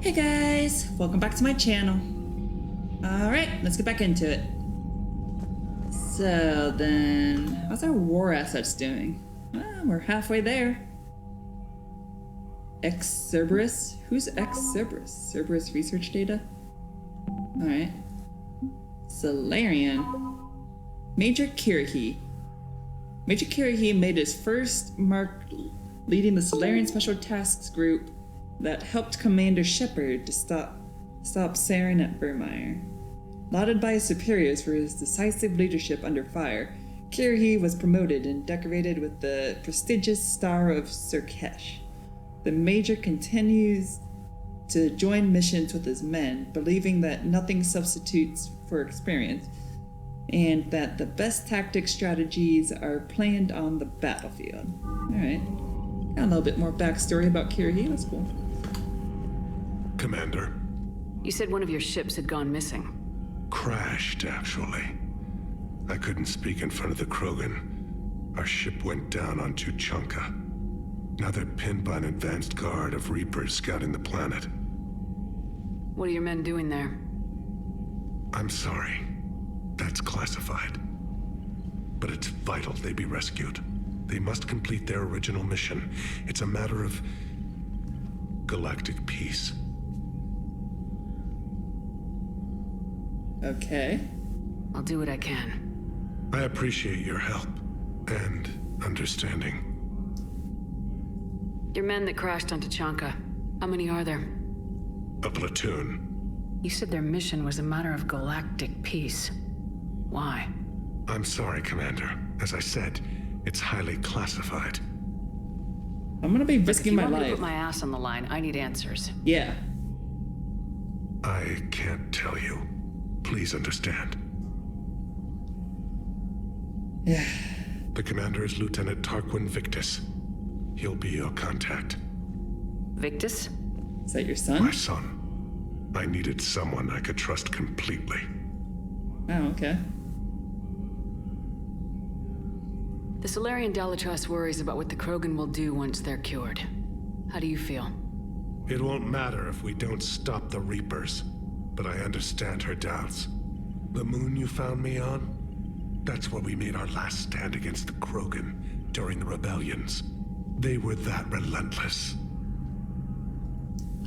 Hey guys, welcome back to my channel. Alright, let's get back into it. So then, how's our war assets doing? Well, we're halfway there. Cerberus? Who's Cerberus? Cerberus research data? Alright. Solarian. Major Kiriki. Major Kiriki made his first mark leading the Solarian Special Tasks Group that helped Commander Shepard to stop Saren at Vermeer. Lauded by his superiors for his decisive leadership under fire, Kiriki was promoted and decorated with the prestigious Star of Surkesh. The Major continues to join missions with his men, believing that nothing substitutes for experience, and that the best tactic strategies are planned on the battlefield. Alright. Got a little bit more backstory about Kiriki, that's cool. Commander. You said one of your ships had gone missing. Crashed, actually. I couldn't speak in front of the Krogan. Our ship went down on Tuchanka. Now they're pinned by an advanced guard of Reapers scouting the planet. What are your men doing there? I'm sorry. That's classified. But it's vital they be rescued. They must complete their original mission. It's a matter of galactic peace. Okay. I'll do what I can. I appreciate your help and understanding. Your men that crashed on Tuchanka, how many are there? A platoon. You said their mission was a matter of galactic peace. Why? I'm sorry, Commander. As I said, it's highly classified. I'm gonna be risking my If you want me to life. put my ass on the line, I need answers. Yeah. I can't tell you. Please understand. Yeah. The commander is Lieutenant Tarquin Victus. He'll be your contact. Victus? Is that your son? My son. I needed someone I could trust completely. Oh, okay. The Solarian Dalatrass worries about what the Krogan will do once they're cured. How do you feel? It won't matter if we don't stop the Reapers, but I understand her doubts. The moon you found me on? That's where we made our last stand against the Krogan during the rebellions. They were that relentless.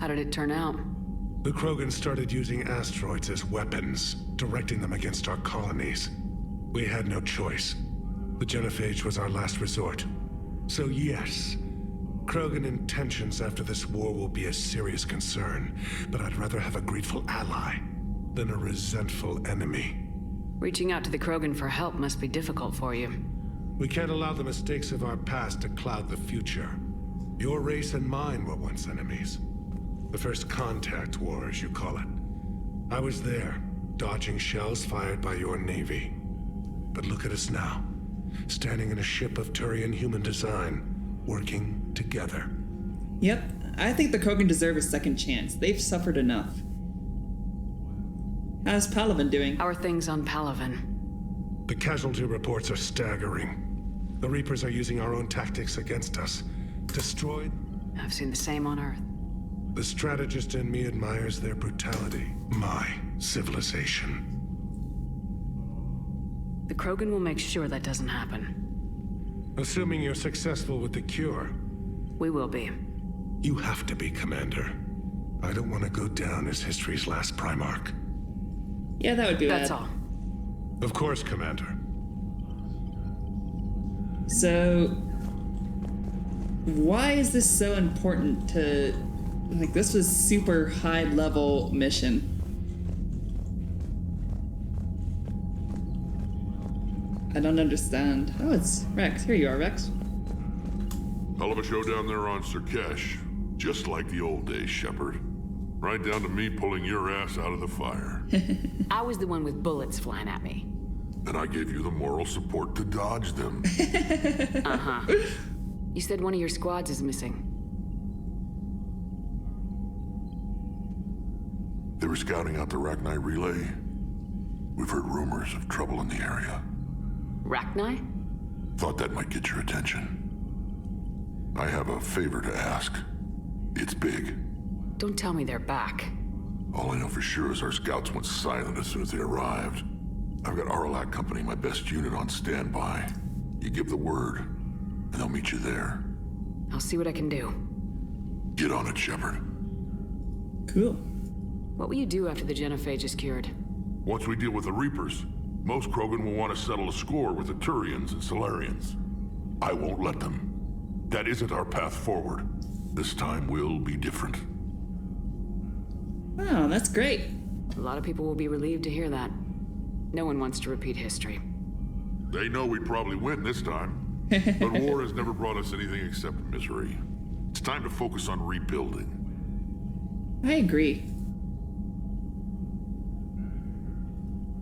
How did it turn out? The Krogan started using asteroids as weapons, directing them against our colonies. We had no choice. The Genophage was our last resort. So yes, Krogan intentions after this war will be a serious concern, but I'd rather have a grateful ally than a resentful enemy. Reaching out to the Krogan for help must be difficult for you. We can't allow the mistakes of our past to cloud the future. Your race and mine were once enemies. The first contact war, as you call it. I was there, dodging shells fired by your navy. But look at us now, standing in a ship of Turian human design, working together. Yep. I think the Krogan deserve a second chance. They've suffered enough. How's Palaven doing? How are things on Palaven? The casualty reports are staggering. The Reapers are using our own tactics against us. Destroyed? I've seen the same on Earth. The strategist in me admires their brutality. My civilization. The Krogan will make sure that doesn't happen. Assuming you're successful with the cure. We will be. You have to be, Commander. I don't want to go down as history's last Primarch. Yeah, that would be That's bad. all. Of course, Commander. So, why is this so important to... Like, this was super high-level mission. I don't understand. Oh, it's Rex. Here you are, Rex. Hell of a show down there on Surkesh. Just like the old days, Shepard. Right down to me pulling your ass out of the fire. I was the one with bullets flying at me. And I gave you the moral support to dodge them. Uh-huh. You said one of your squads is missing. They were scouting out the Rachni relay. We've heard rumors of trouble in the area. Rachni? Thought that might get your attention. I have a favor to ask. It's big. Don't tell me they're back. All I know for sure is our scouts went silent as soon as they arrived. I've got Aralac Company, my best unit, on standby. You give the word, and they'll meet you there. I'll see what I can do. Get on it, Shepard. Cool. What will you do after the Genophage is cured? Once we deal with the Reapers, most Krogan will want to settle a score with the Turians and Solarians. I won't let them. That isn't our path forward. This time will be different. Oh, that's great. A lot of people will be relieved to hear that. No one wants to repeat history. They know we'd probably win this time. But war has never brought us anything except misery. It's time to focus on rebuilding. I agree.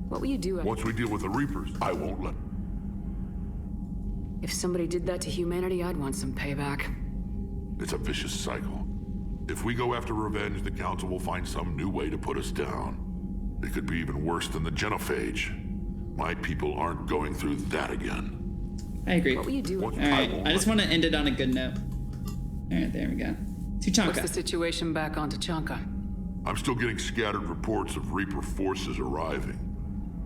What will you do after... Once we deal with the Reapers, I won't let... If somebody did that to humanity, I'd want some payback. It's a vicious cycle. If we go after revenge, the Council will find some new way to put us down. It could be even worse than the Genophage. My people aren't going through that again. I agree. What will you do? Alright, I just want to end it on a good note. Alright, there we go. Tuchanka. What's the situation back on Tuchanka? I'm still getting scattered reports of Reaper forces arriving.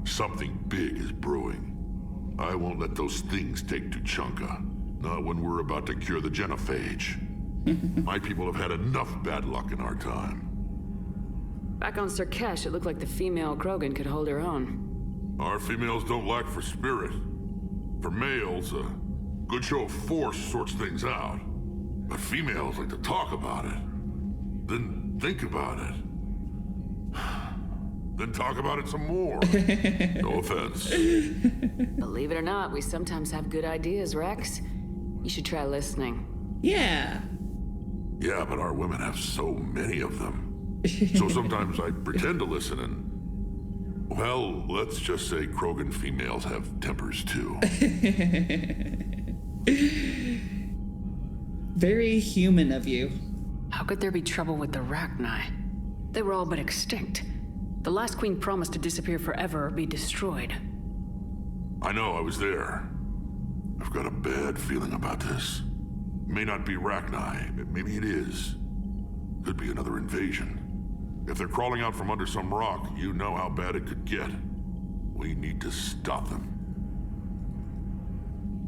Something big is brewing. I won't let those things take Tuchanka. Not when we're about to cure the Genophage. My people have had enough bad luck in our time. Back on Surkesh, it looked like the female Krogan could hold her own. Our females don't lack for spirit. For males, a good show of force sorts things out. But females like to talk about it. Then think about it. Then talk about it some more. No offense. Believe it or not, we sometimes have good ideas, Rex. You should try listening. Yeah. Yeah, but our women have so many of them. So sometimes I pretend to listen and... Well, let's just say Krogan females have tempers too. Very human of you. How could there be trouble with the Rachni? They were all but extinct. The last queen promised to disappear forever or be destroyed. I know, I was there. I've got a bad feeling about this. May not be Rachni, maybe it is. Could be another invasion. If they're crawling out from under some rock, you know how bad it could get. We need to stop them.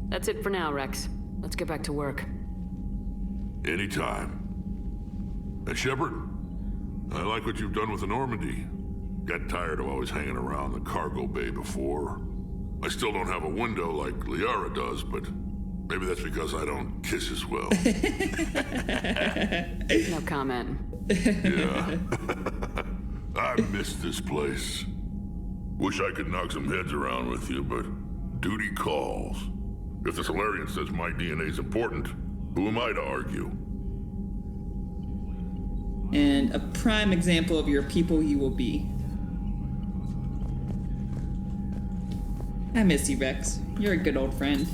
That's it for now, Rex. Let's get back to work. Anytime. And Shepard, I like what you've done with the Normandy. Got tired of always hanging around the cargo bay before. I still don't have a window like Liara does, but maybe that's because I don't kiss as well. No comment. Yeah. I miss this place. Wish I could knock some heads around with you, but duty calls. If the Solarian says my DNA's important, who am I to argue? And a prime example of your people you will be. I miss you, Rex. You're a good old friend.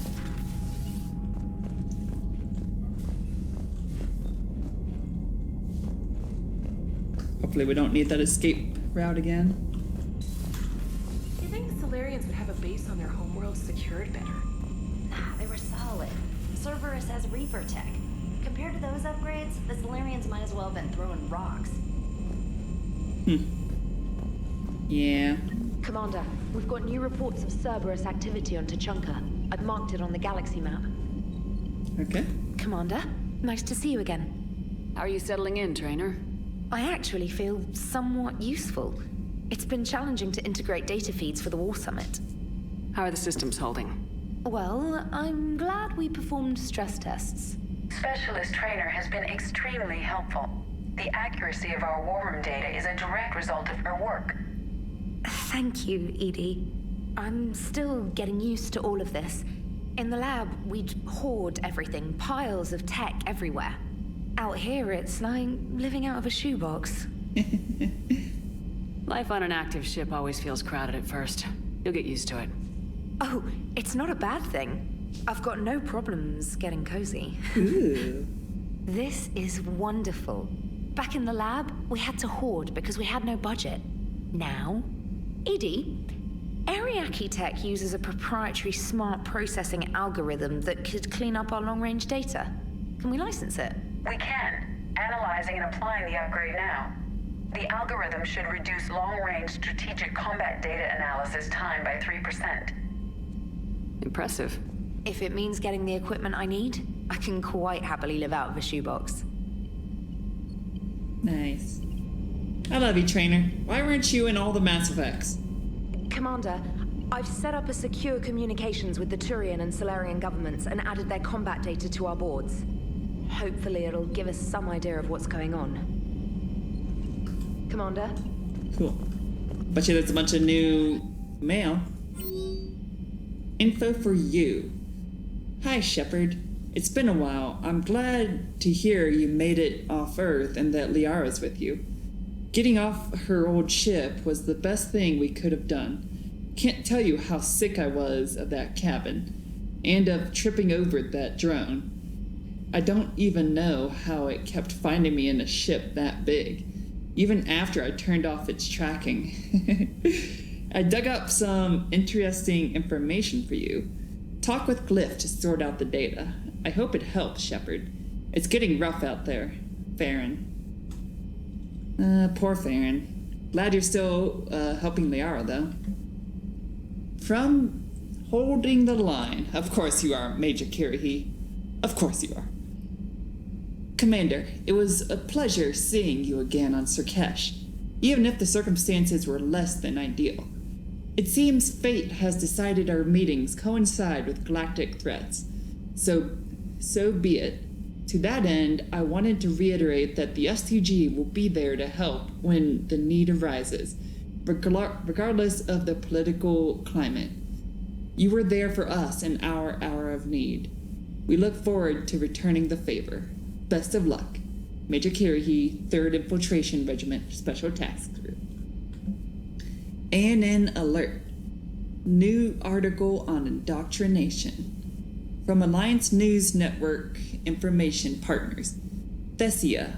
Hopefully we don't need that escape route again. You think Solarians would have a base on their homeworld secured better? Nah, they were solid. Cerberus has Reaper tech. Compared to those upgrades, the Solarians might as well have been throwing rocks. Yeah. Commander, we've got new reports of Cerberus activity on Tuchanka. I've marked it on the galaxy map. Okay. Commander, nice to see you again. How are you settling in, Trainer? I actually feel somewhat useful. It's been challenging to integrate data feeds for the War Summit. How are the systems holding? Well, I'm glad we performed stress tests. Specialist Trainer has been extremely helpful. The accuracy of our war room data is a direct result of her work. Thank you, Edie. I'm still getting used to all of this. In the lab, we'd hoard everything, piles of tech everywhere. Out here, it's like living out of a shoebox. Life on an active ship always feels crowded at first. You'll get used to it. Oh, it's not a bad thing. I've got no problems getting cozy. Ooh. This is wonderful. Back in the lab, we had to hoard because we had no budget. Now, Edie, Ariake Tech uses a proprietary smart processing algorithm that could clean up our long-range data. Can we license it? We can. Analyzing and applying the upgrade now. The algorithm should reduce long-range strategic combat data analysis time by 3%. Impressive. If it means getting the equipment I need, I can quite happily live out of a shoebox. Nice. I love you, Trainer. Why weren't you in all the Mass Effects? Commander, I've set up a secure communications with the Turian and Solarian governments and added their combat data to our boards. Hopefully it'll give us some idea of what's going on. Commander? Cool. Bet you there's a bunch of new mail. Info for you. Hi, Shepard. It's been a while. I'm glad to hear you made it off Earth and that Liara's with you. Getting off her old ship was the best thing we could have done. Can't tell you how sick I was of that cabin, and of tripping over that drone. I don't even know how it kept finding me in a ship that big, even after I turned off its tracking. I dug up some interesting information for you. Talk with Glyph to sort out the data. I hope it helps, Shepard. It's getting rough out there. Farron. Poor Farron. Glad you're still helping Liara, though. From holding the line. Of course you are, Major Kirrahe. Of course you are. Commander, it was a pleasure seeing you again on Surkesh, even if the circumstances were less than ideal. It seems fate has decided our meetings coincide with galactic threats. So be it. To that end, I wanted to reiterate that the STG will be there to help when the need arises, regardless of the political climate. You were there for us in our hour of need. We look forward to returning the favor. Best of luck. Major Kirrahe, 3rd Infiltration Regiment, Special Task Group. ANN Alert. New article on indoctrination. From Alliance News Network Information Partners. Thessia.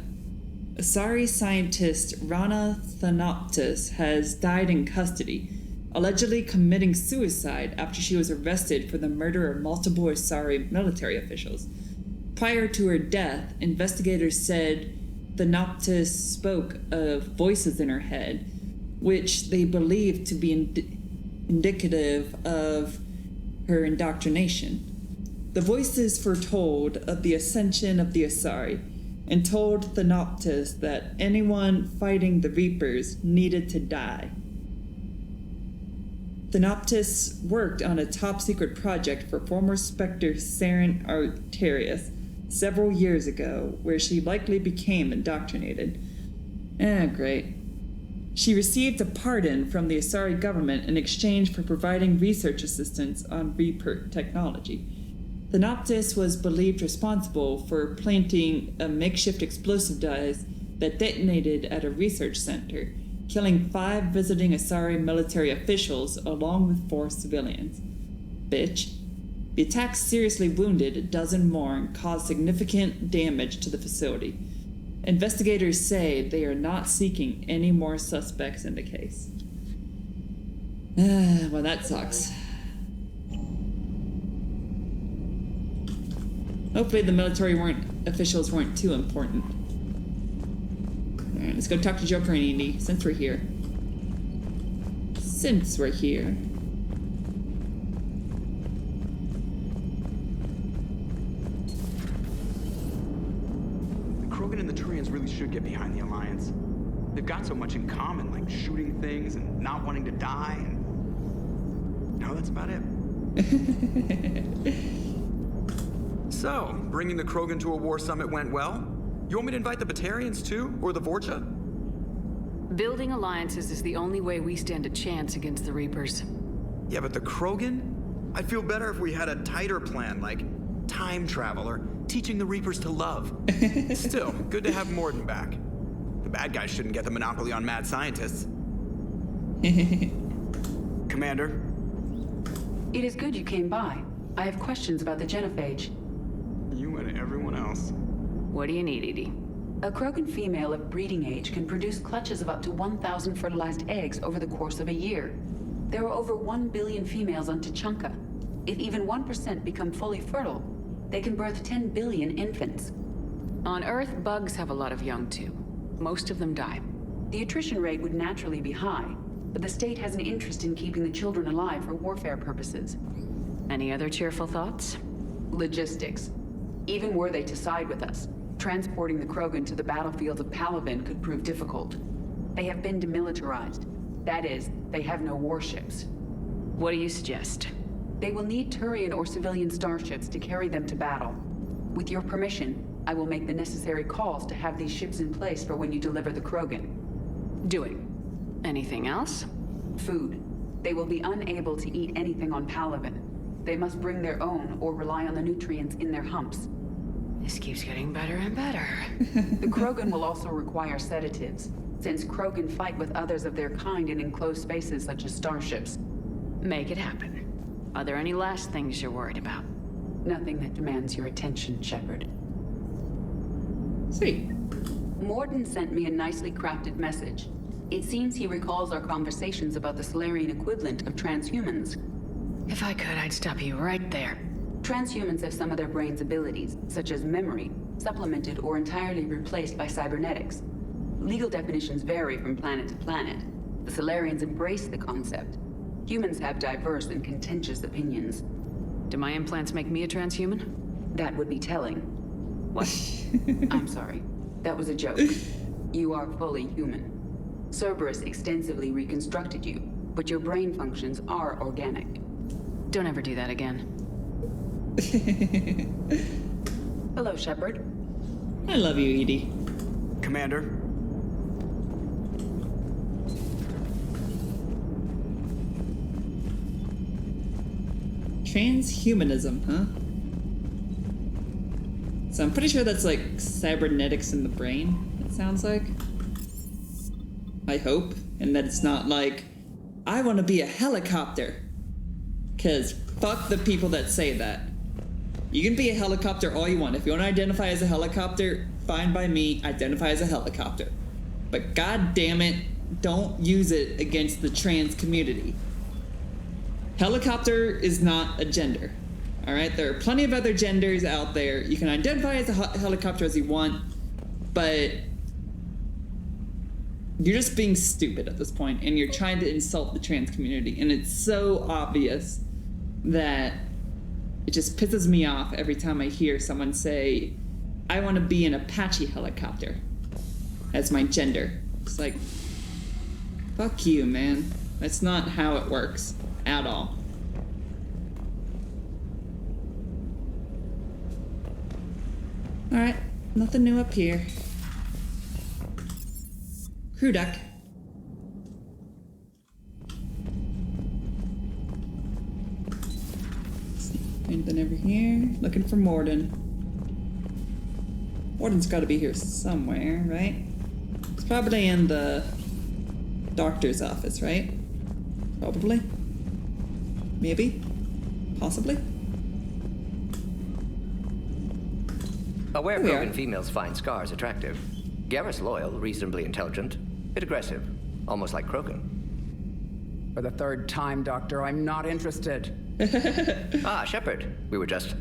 Asari scientist Rana Thanoptis has died in custody, allegedly committing suicide after she was arrested for the murder of multiple Asari military officials. Prior to her death, investigators said Thanoptis spoke of voices in her head, which they believed to be indicative of her indoctrination. The voices foretold of the ascension of the Asari and told Thanoptis that anyone fighting the Reapers needed to die. Thanoptis worked on a top-secret project for former Spectre Saren Arterius several years ago, where she likely became indoctrinated. Great. She received a pardon from the Asari government in exchange for providing research assistance on Reaper technology. Thanoptis was believed responsible for planting a makeshift explosive device that detonated at a research center, killing 5 visiting Asari military officials along with 4 civilians. Bitch. The attack seriously wounded a dozen more and caused significant damage to the facility. Investigators say they are not seeking any more suspects in the case. Well, that sucks. Hopefully the military officials weren't too important. Alright, let's go talk to Joker and Indy, since we're here. Krogan and the Turians really should get behind the Alliance. They've got so much in common, like shooting things and not wanting to die, and... no, that's about it. So, bringing the Krogan to a war summit went well? You want me to invite the Batarians too? Or the Vorcha? Building alliances is the only way we stand a chance against the Reapers. Yeah, but the Krogan? I'd feel better if we had a tighter plan, like time travel or teaching the Reapers to love. Still, good to have Morden back. The bad guys shouldn't get the monopoly on mad scientists. Commander? It is good you came by. I have questions about the Genophage. You and everyone else. What do you need, Edie? A Krogan female of breeding age can produce clutches of up to 1,000 fertilized eggs over the course of a year. There are over 1 billion females on Tuchanka. If even 1% become fully fertile, they can birth 10 billion infants. On Earth, bugs have a lot of young too. Most of them die. The attrition rate would naturally be high, but the state has an interest in keeping the children alive for warfare purposes. Any other cheerful thoughts? Logistics. Even were they to side with us, transporting the Krogan to the battlefields of Palaven could prove difficult. They have been demilitarized. That is, they have no warships. What do you suggest? They will need Turian or civilian starships to carry them to battle. With your permission, I will make the necessary calls to have these ships in place for when you deliver the Krogan. Do it. Anything else? Food. They will be unable to eat anything on Palaven. They must bring their own or rely on the nutrients in their humps. This keeps getting better and better. The Krogan will also require sedatives, since Krogan fight with others of their kind in enclosed spaces such as starships. Make it happen. Are there any last things you're worried about? Nothing that demands your attention, Shepard. Sweet. Morden sent me a nicely crafted message. It seems he recalls our conversations about the Solarian equivalent of transhumans. If I could, I'd stop you right there. Transhumans have some of their brain's abilities, such as memory, supplemented or entirely replaced by cybernetics. Legal definitions vary from planet to planet. The Solarians embrace the concept. Humans have diverse and contentious opinions. Do my implants make me a transhuman? That would be telling. What? I'm sorry. That was a joke. You are fully human. Cerberus extensively reconstructed you, but your brain functions are organic. Don't ever do that again. Hello, Shepard. I love you, Edie. Commander. Transhumanism, huh? So I'm pretty sure that's like cybernetics in the brain, it sounds like. I hope. And that it's not like, I want to be a helicopter. Because fuck the people that say that. You can be a helicopter all you want. If you want to identify as a helicopter, fine by me, identify as a helicopter. But god damn it, don't use it against the trans community. Helicopter is not a gender. Alright, there are plenty of other genders out there. You can identify as a helicopter as you want, but you're just being stupid at this point, and you're trying to insult the trans community, and it's so obvious that it just pisses me off every time I hear someone say, I want to be an Apache helicopter as my gender. It's like, fuck you, man. That's not how it works at all. Alright, nothing new up here. Crew deck. Anything over here? Looking for Morden. Morden's gotta be here somewhere, right? It's probably in the doctor's office, right? Probably. Maybe. Possibly. Aware Krogan females find scars attractive. Garrus loyal, reasonably intelligent, bit aggressive, almost like Krogan. For the third time, Doctor, I'm not interested. Ah, Shepard. We were just...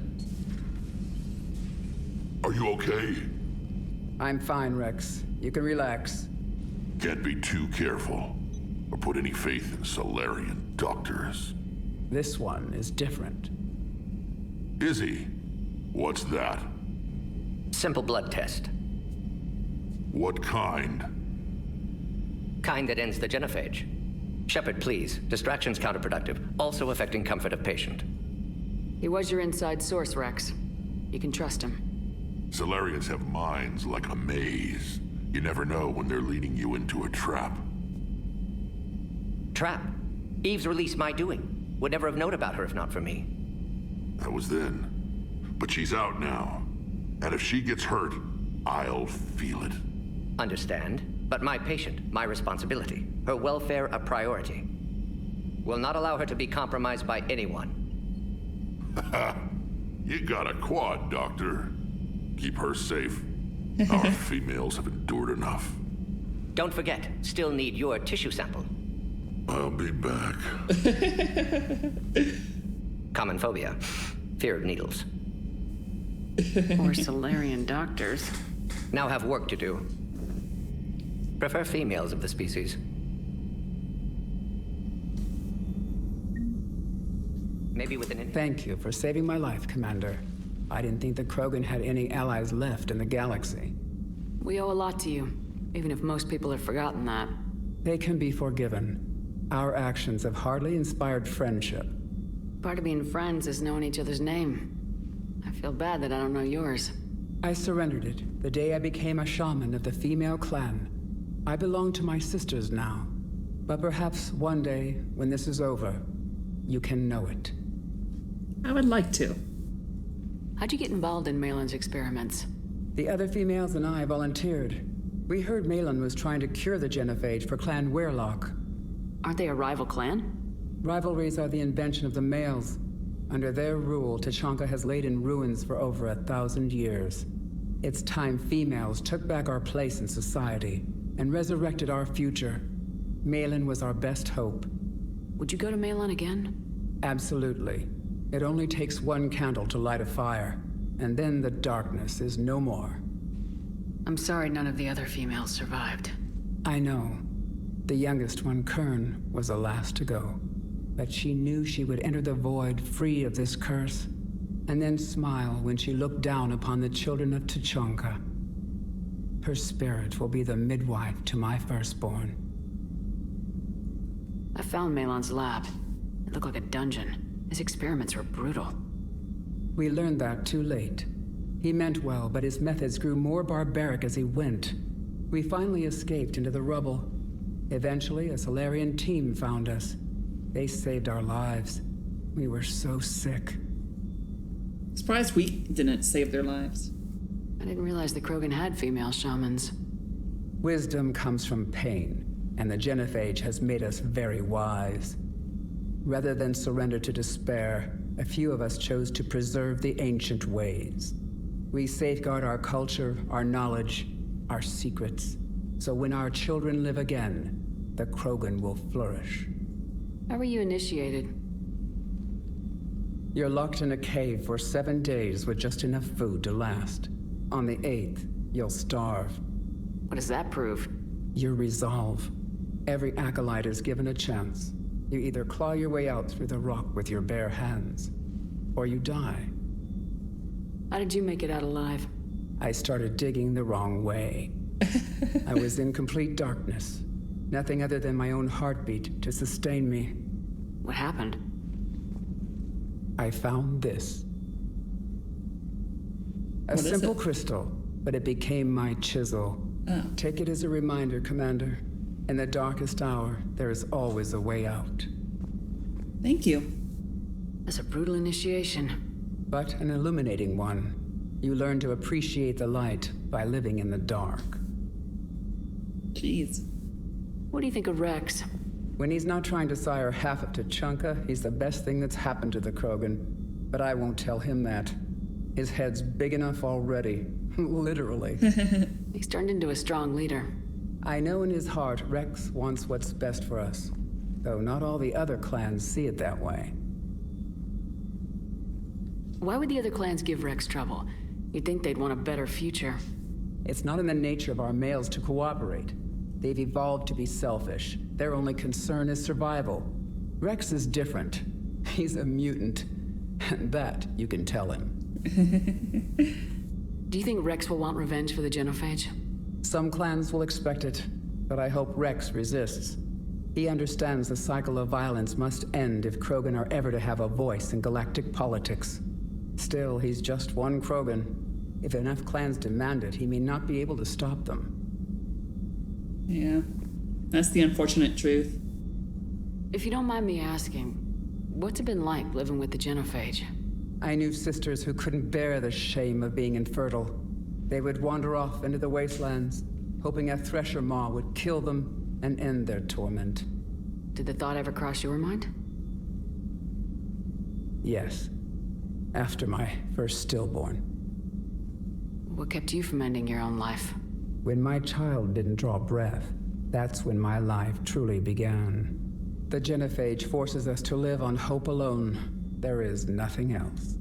Are you okay? I'm fine, Rex. You can relax. Can't be too careful, or put any faith in Solarian doctors. This one is different. Is he? What's that? Simple blood test. What kind? Kind that ends the genophage. Shepard, please. Distraction's counterproductive, also affecting comfort of patient. He was your inside source, Rex. You can trust him. Solarians have minds like a maze. You never know when they're leading you into a trap. Trap? Eve's release my doing. Would never have known about her if not for me. That was then. But she's out now. And if she gets hurt, I'll feel it. Understand. But my patient, my responsibility. Her welfare a priority. Will not allow her to be compromised by anyone. You got a quad, Doctor. Keep her safe. Our females have endured enough. Don't forget, still need your tissue sample. I'll be back. Common phobia. Fear of needles. Or Solarian doctors. Now have work to do. Prefer females of the species. Maybe with an... Thank you for saving my life, Commander. I didn't think the Krogan had any allies left in the galaxy. We owe a lot to you, even if most people have forgotten that. They can be forgiven. Our actions have hardly inspired friendship. Part of being friends is knowing each other's name. I feel bad that I don't know yours. I surrendered it the day I became a shaman of the female clan. I belong to my sisters now. But perhaps one day, when this is over, you can know it. I would like to. How'd you get involved in Malin's experiments? The other females and I volunteered. We heard Malin was trying to cure the Genophage for Clan Weirlock. Aren't they a rival clan? Rivalries are the invention of the males. Under their rule, Tuchanka has laid in ruins for over 1,000 years. It's time females took back our place in society and resurrected our future. Malin was our best hope. Would you go to Malin again? Absolutely. It only takes one candle to light a fire, and then the darkness is no more. I'm sorry none of the other females survived. I know. The youngest one, Kern, was the last to go. But she knew she would enter the void free of this curse, and then smile when she looked down upon the children of Tuchanka. Her spirit will be the midwife to my firstborn. I found Malin's lab. It looked like a dungeon. His experiments were brutal. We learned that too late. He meant well, but his methods grew more barbaric as he went. We finally escaped into the rubble. Eventually, a Solarian team found us. They saved our lives. We were so sick. Surprised we didn't save their lives. I didn't realize the Krogan had female shamans. Wisdom comes from pain, and the Genophage has made us very wise. Rather than surrender to despair, a few of us chose to preserve the ancient ways. We safeguard our culture, our knowledge, our secrets. So when our children live again, the Krogan will flourish. How were you initiated? You're locked in a cave for 7 days with just enough food to last. On the 8th, you'll starve. What does that prove? Your resolve. Every acolyte is given a chance. You either claw your way out through the rock with your bare hands, or you die. How did you make it out alive? I started digging the wrong way. I was in complete darkness. Nothing other than my own heartbeat to sustain me. What happened? I found this. A simple crystal, but it became my chisel. Oh. Take it as a reminder, Commander. In the darkest hour, there is always a way out. Thank you. That's a brutal initiation. But an illuminating one. You learn to appreciate the light by living in the dark. Jeez. What do you think of Rex? When he's not trying to sire half of Tuchanka, he's the best thing that's happened to the Krogan. But I won't tell him that. His head's big enough already. Literally. He's turned into a strong leader. I know in his heart Rex wants what's best for us. Though not all the other clans see it that way. Why would the other clans give Rex trouble? You'd think they'd want a better future. It's not in the nature of our males to cooperate. They've evolved to be selfish. Their only concern is survival. Rex is different. He's a mutant. And that you can tell him. Do you think Rex will want revenge for the Genophage? Some clans will expect it, but I hope Rex resists. He understands the cycle of violence must end if Krogan are ever to have a voice in galactic politics. Still, he's just one Krogan. If enough clans demand it, he may not be able to stop them. Yeah, that's the unfortunate truth. If you don't mind me asking, what's it been like living with the Genophage? I knew sisters who couldn't bear the shame of being infertile. They would wander off into the wastelands, hoping a thresher maw would kill them and end their torment. Did the thought ever cross your mind? Yes. After my first stillborn. What kept you from ending your own life? When my child didn't draw breath, that's when my life truly began. The Genophage forces us to live on hope alone. There is nothing else.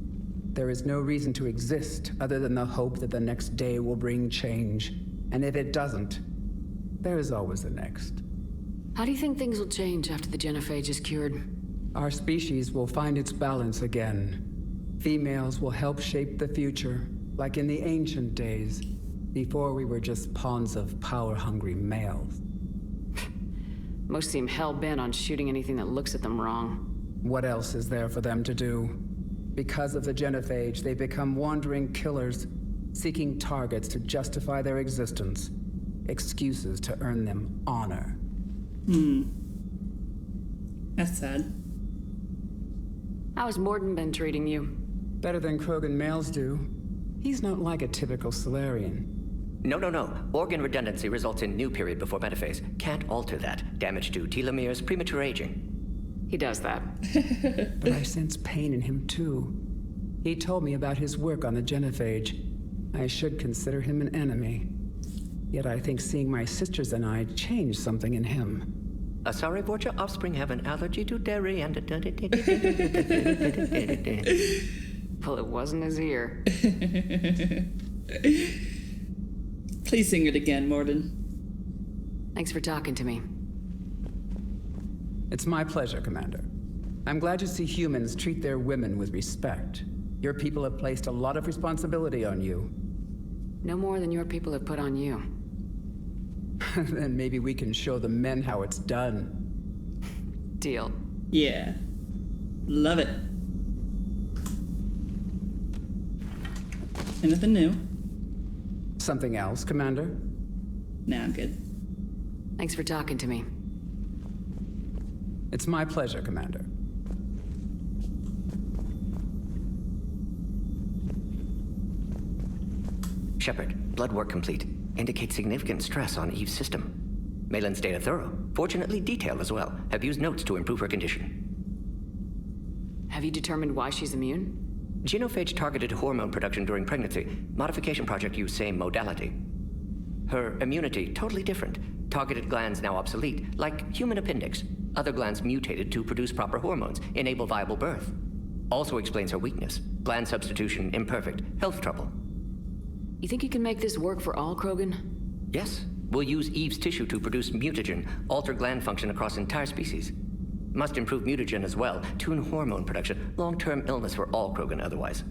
there is no reason to exist other than the hope that the next day will bring change. And if it doesn't, there is always the next. How do you think things will change after the Genophage is cured? Our species will find its balance again. Females will help shape the future, like in the ancient days, before we were just pawns of power-hungry males. Most seem hell-bent on shooting anything that looks at them wrong. What else is there for them to do? Because of the Genophage, they become wandering killers, seeking targets to justify their existence, excuses to earn them honor. That's sad. How's Morden been treating you? Better than Krogan males do. He's not like a typical Solarian. No. Organ redundancy results in new period before metaphase. Can't alter that. Damage to telomeres, premature aging. He does that. But I sense pain in him too. He told me about his work on the Genophage. I should consider him an enemy. Yet I think seeing my sisters and I changed something in him. Sorry, but your offspring have an allergy to dairy and... Well, it wasn't his ear. Please sing it again, Morden. Thanks for talking to me. It's my pleasure, Commander. I'm glad to see humans treat their women with respect. Your people have placed a lot of responsibility on you. No more than your people have put on you. Then maybe we can show the men how it's done. Deal. Yeah. Love it. Anything new? Something else, Commander? Nah, I'm good. Thanks for talking to me. It's my pleasure, Commander. Shepard, blood work complete. Indicates significant stress on Eve's system. Malin's data thorough. Fortunately detailed as well. Have used notes to improve her condition. Have you determined why she's immune? Genophage targeted hormone production during pregnancy. Modification project used same modality. Her immunity totally different. Targeted glands now obsolete, like human appendix. Other glands mutated to produce proper hormones, enable viable birth. Also explains her weakness. Gland substitution imperfect. Health trouble. You think you can make this work for all Krogan? Yes. We'll use Eve's tissue to produce mutagen, alter gland function across entire species. Must improve mutagen as well, tune hormone production, long-term illness for all Krogan otherwise.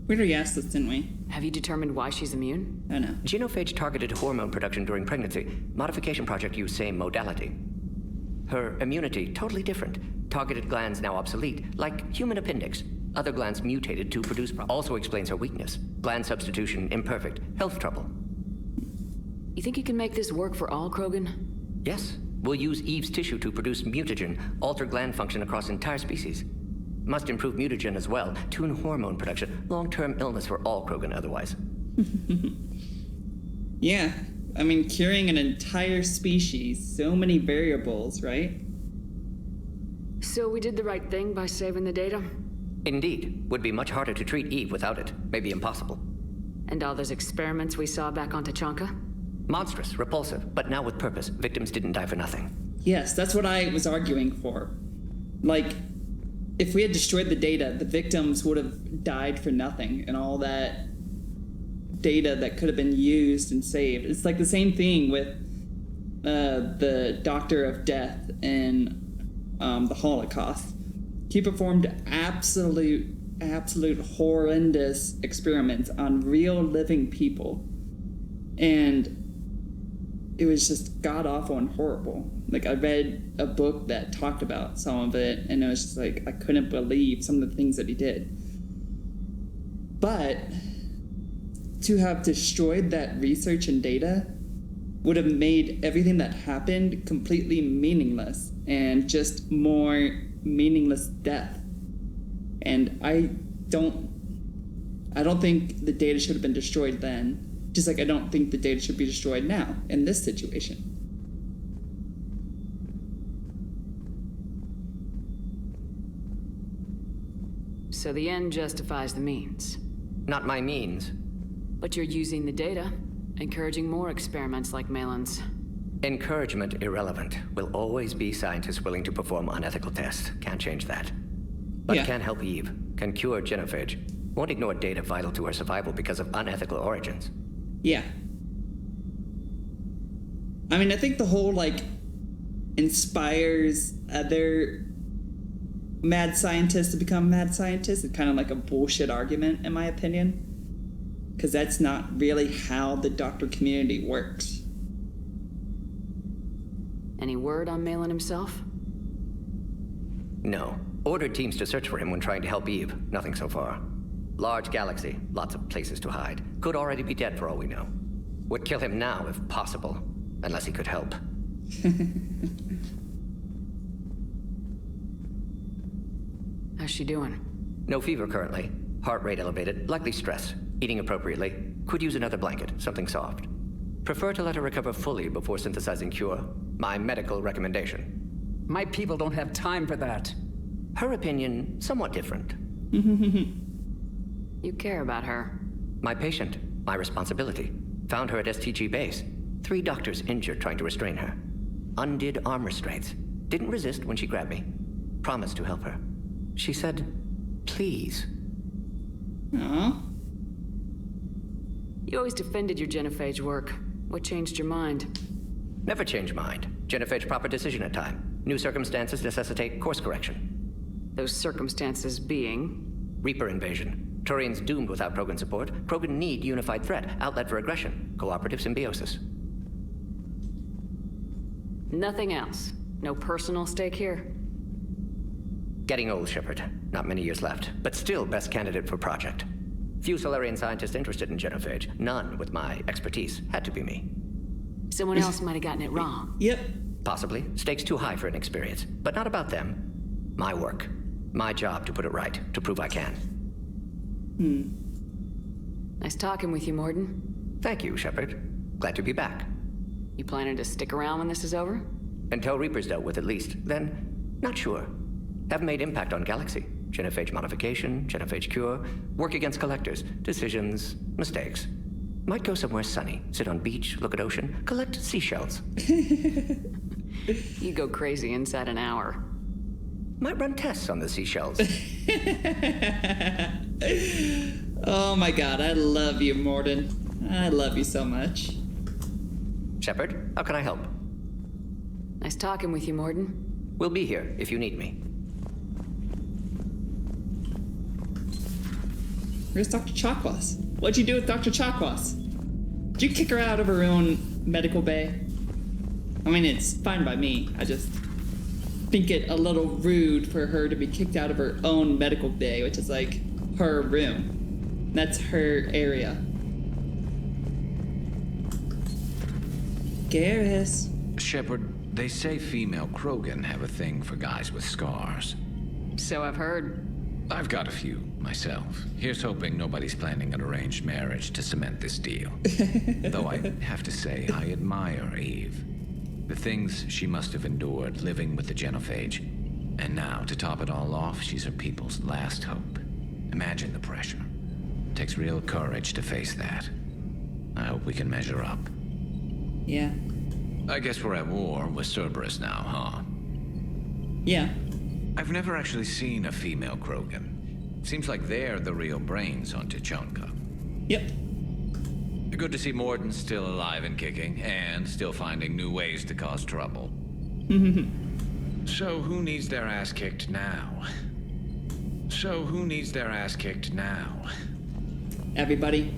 We already asked this, didn't we? Have you determined why she's immune? Oh no. Genophage targeted hormone production during pregnancy. Modification project used same modality. Her immunity totally different. Targeted glands now obsolete, like human appendix. Other glands mutated to produce also explains her weakness. Gland substitution imperfect. Health trouble. You think you can make this work for all Krogan? Yes. We'll use Eve's tissue to produce mutagen, alter gland function across entire species. Must improve mutagen as well, tune hormone production, long-term illness for all Krogan otherwise. Yeah. I mean, curing an entire species, so many variables, right? So we did the right thing by saving the data? Indeed. Would be much harder to treat Eve without it. Maybe impossible. And all those experiments we saw back on Tachanka? Monstrous, repulsive, but now with purpose. Victims didn't die for nothing. Yes, that's what I was arguing for. Like, if we had destroyed the data, the victims would have died for nothing, and all that data that could have been used and saved. It's like the same thing with the Doctor of Death in the Holocaust. He performed absolute horrendous experiments on real living people. And it was just god-awful and horrible. Like, I read a book that talked about some of it, and it was just like, I couldn't believe some of the things that he did. But to have destroyed that research and data would have made everything that happened completely meaningless, and just more meaningless death. And I don't think the data should have been destroyed then, just like I don't think the data should be destroyed now in this situation. So the end justifies the means. Not my means. But you're using the data, encouraging more experiments like Malin's. Encouragement irrelevant. Will always be scientists willing to perform unethical tests. Can't change that. But Yeah. can help Eve. Can cure Genophage. Won't ignore data vital to her survival because of unethical origins. Yeah. I mean, I think the whole, like, inspires other mad scientists to become mad scientists is kind of like a bullshit argument, in my opinion. Because that's not really how the doctor community works. Any word on Malin himself? No. Ordered teams to search for him when trying to help Eve. Nothing so far. Large galaxy. Lots of places to hide. Could already be dead for all we know. Would kill him now if possible. Unless he could help. How's she doing? No fever currently. Heart rate elevated. Likely stress. Eating appropriately. Could use another blanket. Something soft. Prefer to let her recover fully before synthesizing cure. My medical recommendation. My people don't have time for that. Her opinion, somewhat different. You care about her. My patient. My responsibility. Found her at STG base. 3 doctors injured trying to restrain her. Undid arm restraints. Didn't resist when she grabbed me. Promised to help her. She said, please. Aww. You always defended your Genophage work. What changed your mind? Never change mind. Genophage proper decision at time. New circumstances necessitate course correction. Those circumstances being? Reaper invasion. Turians doomed without Krogan support. Krogan need unified threat. Outlet for aggression. Cooperative symbiosis. Nothing else. No personal stake here? Getting old, Shepard. Not many years left, but still best candidate for project. Few Solarian scientists interested in Genophage. None with my expertise. Had to be me. Someone else might have gotten it wrong. Yep. Possibly. Stakes too high for an experience. But not about them. My work. My job to put it right. To prove I can. Nice talking with you, Morden. Thank you, Shepard. Glad to be back. You planning to stick around when this is over? Until Reaper's dealt with at least. Then, not sure. Haven't made impact on Galaxy. Genophage modification, Genophage cure, work against collectors, decisions, mistakes. Might go somewhere sunny, sit on beach, look at ocean, collect seashells. You go crazy inside an hour. Might run tests on the seashells. Oh my god, I love you, Morden. I love you so much. Shepard, how can I help? Nice talking with you, Morden. We'll be here if you need me. Where's Dr. Chakwas? What'd you do with Dr. Chakwas? Did you kick her out of her own medical bay? I mean, it's fine by me. I just think it a little rude for her to be kicked out of her own medical bay, which is like her room. That's her area. Garrus. Shepard, they say female Krogan have a thing for guys with scars. So I've heard. I've got a few, myself. Here's hoping nobody's planning an arranged marriage to cement this deal. Though I have to say, I admire Eve. The things she must have endured living with the Genophage. And now, to top it all off, she's her people's last hope. Imagine the pressure. It takes real courage to face that. I hope we can measure up. Yeah. I guess we're at war with Cerberus now, huh? Yeah. I've never actually seen a female Krogan. Seems like they're the real brains on Tuchanka. Yep. Good to see Morden still alive and kicking, and still finding new ways to cause trouble. So who needs their ass kicked now? Everybody.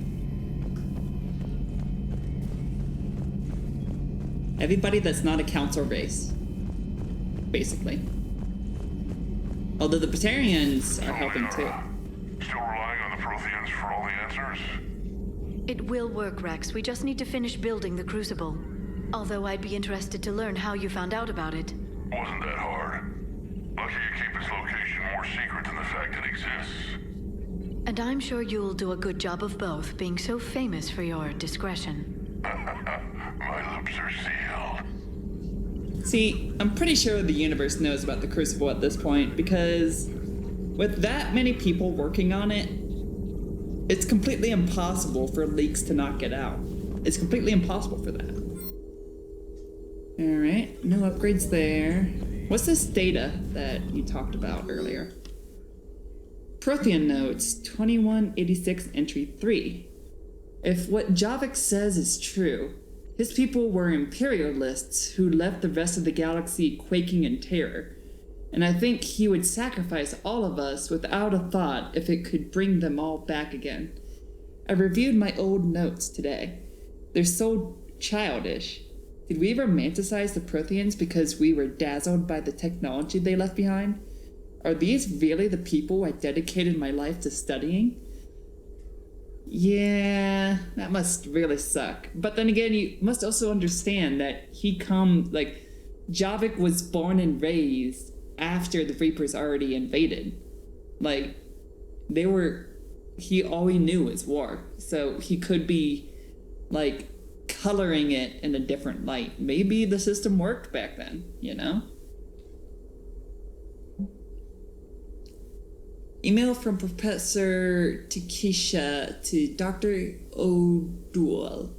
Everybody that's not a council race. Basically. Although the Batarians are helping too. Still relying on the Protheans for all the answers? It will work, Rex. We just need to finish building the Crucible. Although I'd be interested to learn how you found out about it. Wasn't that hard. Lucky you keep its location more secret than the fact it exists. And I'm sure you'll do a good job of both, being so famous for your discretion. My lips are sealed. See, I'm pretty sure the universe knows about the Crucible at this point, because with that many people working on it, it's completely impossible for leaks to not get out. It's completely impossible for that. Alright, no upgrades there. What's this data that you talked about earlier? Prothean notes, 2186 entry 3. If what Javik says is true, his people were imperialists who left the rest of the galaxy quaking in terror, and I think he would sacrifice all of us without a thought if it could bring them all back again. I reviewed my old notes today. They're so childish. Did we romanticize the Protheans because we were dazzled by the technology they left behind? Are these really the people I dedicated my life to studying? Yeah, that must really suck. But then again, you must also understand that Javik was born and raised after the Reapers already invaded. All he knew was war. So he could be, coloring it in a different light. Maybe the system worked back then, you know? Email from Professor Takesha to Dr. O'Doul.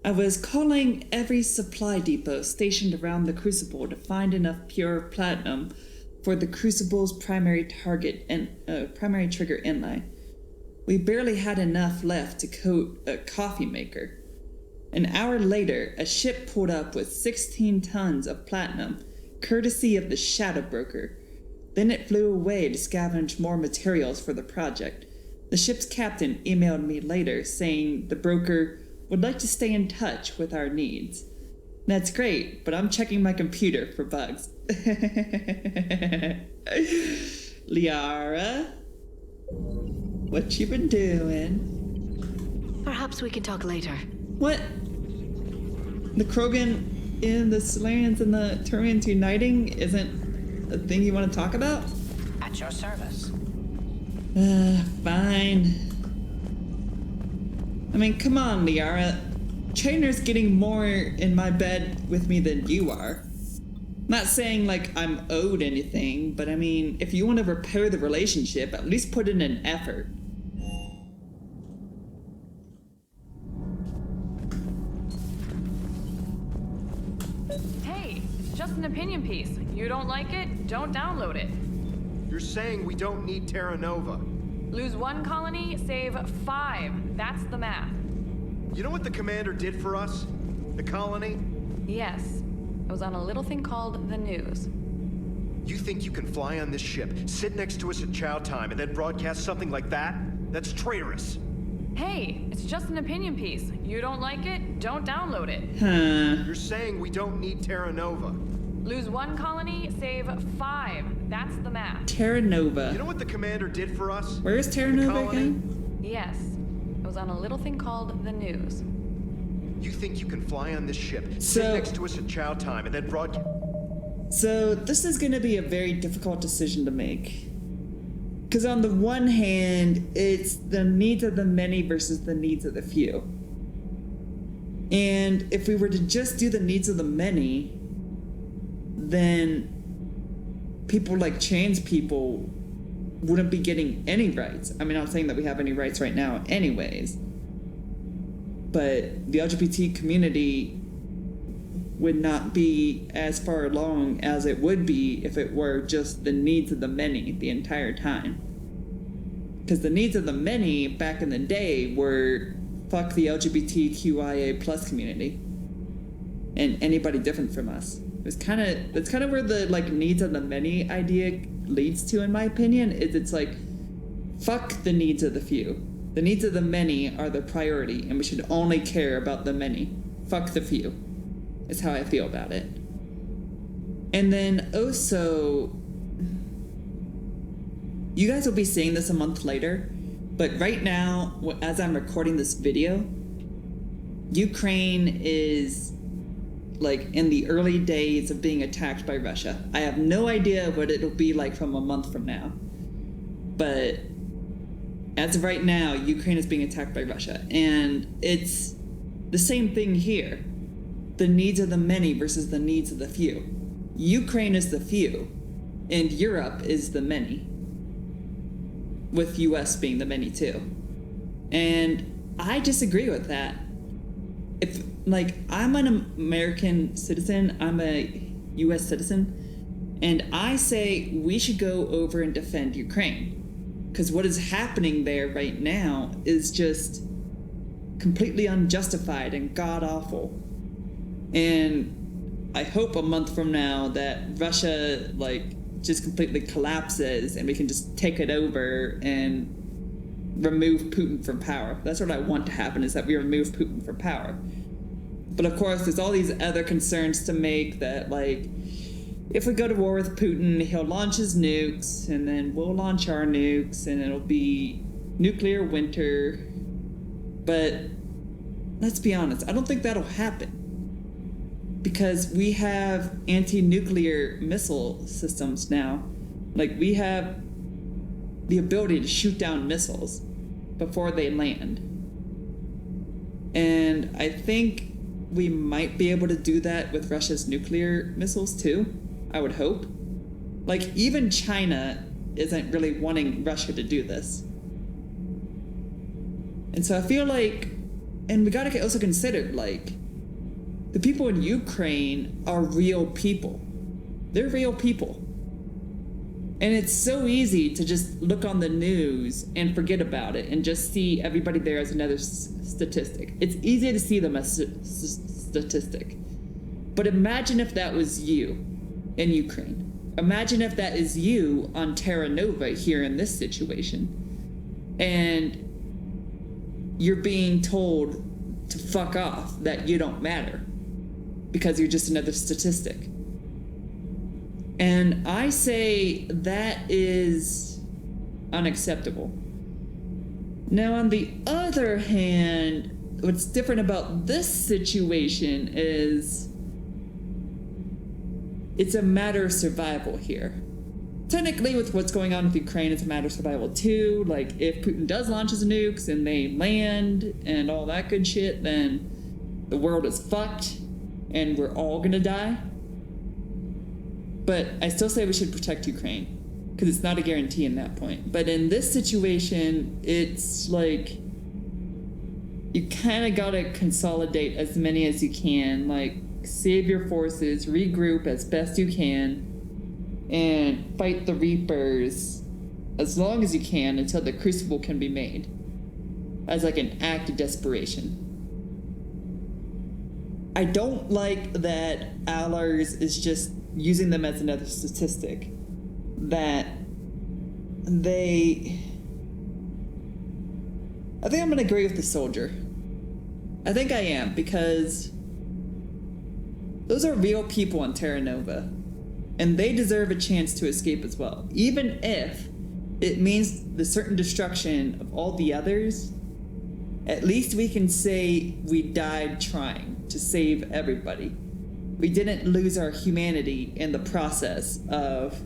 I was calling every supply depot stationed around the Crucible to find enough pure platinum for the Crucible's primary target and primary trigger inlay. We barely had enough left to coat a coffee maker. An hour later, a ship pulled up with 16 tons of platinum, courtesy of the Shadow Broker. Then it flew away to scavenge more materials for the project. The ship's captain emailed me later saying the broker would like to stay in touch with our needs. That's great, but I'm checking my computer for bugs. Liara? What you been doing? Perhaps we can talk later. What? The Krogan and the Solarians and the Turians uniting isn't a thing you want to talk about? At your service. Fine. I mean, come on, Liara. Trainer's getting more in my bed with me than you are. Not saying I'm owed anything, but I mean, if you want to repair the relationship, at least put in an effort. Hey, it's just an opinion piece. You don't like it, don't download it. You're saying we don't need Terra Nova. Lose 1 colony, save 5. That's the math. You know what the commander did for us? The colony? Yes. It was on a little thing called the news. You think you can fly on this ship, sit next to us at chow time, and then broadcast something like that? That's traitorous. Hey, it's just an opinion piece. You don't like it, don't download it. You're saying we don't need Terra Nova. Lose 1 colony, save 5. That's the math. Terra Nova. You know what the commander did for us? Where is Terra Nova again? Yes. It was on a little thing called the news. You think you can fly on this ship, sit next to us at chow time, and then broadcast... So this is going to be a very difficult decision to make. Because on the one hand, it's the needs of the many versus the needs of the few. And if we were to just do the needs of the many, then people like trans people wouldn't be getting any rights. I mean, I'm not saying that we have any rights right now anyways. But the LGBT community would not be as far along as it would be if it were just the needs of the many the entire time. Because the needs of the many back in the day were fuck the LGBTQIA plus community and anybody different from us. That's kind of where the needs of the many idea leads to, in my opinion. It's fuck the needs of the few. The needs of the many are the priority, and we should only care about the many. Fuck the few. Is how I feel about it. And then also, you guys will be seeing this a month later, but right now, as I'm recording this video, Ukraine is in the early days of being attacked by Russia. I have no idea what it'll be like from a month from now. But as of right now, Ukraine is being attacked by Russia. And it's the same thing here. The needs of the many versus the needs of the few. Ukraine is the few, and Europe is the many. With US being the many too. And I disagree with that. like, I'm an American citizen, I'm a US citizen, and I say we should go over and defend Ukraine. Because what is happening there right now is just completely unjustified and god-awful. And I hope a month from now that Russia, like, just completely collapses and we can just take it over and remove Putin from power. That's what I want to happen, is that we remove Putin from power. But of course, there's all these other concerns to make that, like, if we go to war with Putin, he'll launch his nukes, and then we'll launch our nukes, and it'll be nuclear winter. But let's be honest, I don't think that'll happen. Because we have anti-nuclear missile systems now. Like, we have the ability to shoot down missiles before they land. And I think we might be able to do that with Russia's nuclear missiles too. I would hope. Like, even China isn't really wanting Russia to do this. And so I feel like, and we gotta also consider, like, the people in Ukraine are real people. They're real people. And it's so easy to just look on the news and forget about it and just see everybody there as another statistic. It's easy to see them as statistic. But imagine if that was you in Ukraine. Imagine if that is you on Terra Nova here in this situation. And you're being told to fuck off, that you don't matter because you're just another statistic. And I say that is unacceptable. Now, on the other hand, what's different about this situation is it's a matter of survival here. Technically, with what's going on with Ukraine, it's a matter of survival too. Like, if Putin does launch his nukes and they land and all that good shit, then the world is fucked and we're all gonna die. But I still say we should protect Ukraine, because it's not a guarantee in that point. But in this situation, it's like you kind of gotta consolidate as many as you can, like save your forces, regroup as best you can, and fight the Reapers as long as you can until the Crucible can be made, as like an act of desperation. I don't like that Allers is just using them as another statistic. That they... I think I'm gonna agree with the soldier. I think I am, because those are real people on Terra Nova, and they deserve a chance to escape as well. Even if it means the certain destruction of all the others, at least we can say we died trying to save everybody. We didn't lose our humanity in the process of,